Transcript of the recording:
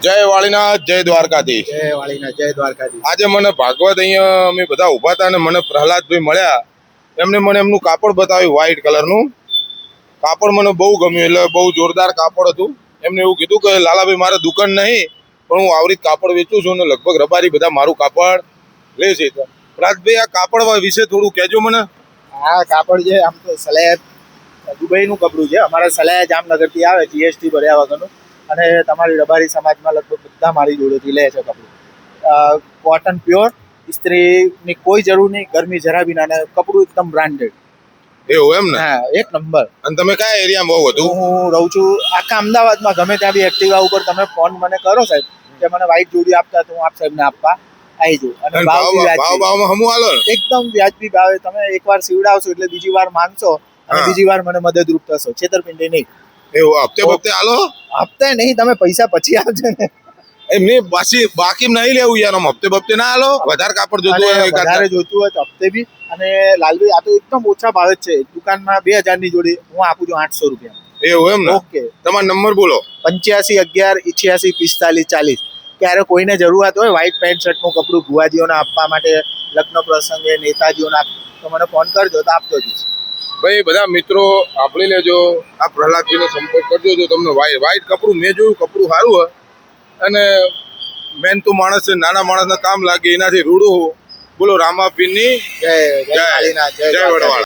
જય વાળીનાથ, જય દ્વારકાધીશ. જય વાળીનાથ, જય દ્વારકાધીશ. આજે મને ભાગવત અહીંયા અમે બધા ઊભા હતા અને મને પ્રહલાદભાઈ મળ્યા. એમને મને એમનું કાપડ બતાવ્યું, વ્હાઈટ કલરનું કાપડ. મને બહુ ગમ્યું, એટલે બહુ જોરદાર કાપડ હતું. એમને એવું કીધું કે લાલાભાઈ મારે દુકાન નહીં, પણ હું આવરી કાપડ વેચું છું અને લગભગ રબારી બધા મારું કાપડ લે છે. પ્રહલાદભાઈ, આ કાપડ વિશે થોડું કહેજો મને. આ કાપડ છે આમ તો સલાહ દુબઈનું કપડું છે. અમારા સલાહ જામનગરથી આવે, જીએસટી ભર્યા વગરનું. અને તમારી રબારી સમાજમાં લગભગ બધા મારી જોડેથી લે છે કપડું. કોટન પ્યોર, ઇસ્ત્રીની કોઈ જરૂર નહીં, ગરમી જરા બી ના. અને કપડું એકદમ બ્રાન્ડેડ. એવું એમ ને? હા, એક નંબર. અને તમે કયા એરિયામાં બહુ હતું? હું રહું છું આખા અમદાવાદમાં. ગમે ત્યાં બી એક્ટિવા ઉપર તમે ફોન મને કરો સાહેબ, કે મને વ્હાઈટ જોડી આપતા, તો હું આપ સાહેબને આપવા આવી જઉં. અને ભાવ બી વ્યાજબી. ભાવમાં હમું હાલો ને? એકદમ વ્યાજબી ભાવે. તમે એકવાર સીવડાવશો એટલે બીજી વાર માનશો અને બીજી વાર મને મદદરૂપ થશો. છેતરપિંડી નહીં. એવું હપ્તે બપ્તે હાલો? હપ્તે નહીં, તમે પૈસા પછી આપજો ને. એમની બાકી નહીં લેવું યાર. આમ હપ્તે બપ્તે ના હાલો. વધારે કાપડ જોતું હોય, વધારે જોતું હોય તો હપ્તે બી. અને લાલભાઈ, આ તો એકદમ ઓછા ભાવે જ છે. દુકાનમાં 2000 ની જોડી હું આપું છું 800 રૂપિયા. એવું એમ ને? ઓકે. તમારો નંબર બોલો. 85 11 88 45 40. ક્યારે કોઈને જરૂરત હોય વ્હાઈટ પેન્ટ શર્ટનું કપડું ભુવાજીઓને આપવા માટે, લગ્ન પ્રસંગે, નેતાજીઓને તો મને ફોન કરજો તો આપતો જઈશ. ભાઈ, બધા મિત્રો આપણી લેજો. આ પ્રહલાદજીનો સંપર્ક કરજો. જો તમને વ્હાઈટ કપડું મેં જોયું, કપડું સારું હોય અને મેન તો માણસ છે, નાના માણસના કામ લાગે, એનાથી રૂડું. બોલો રામાપીરની જય વાળીનાથ, જય વડવાળા.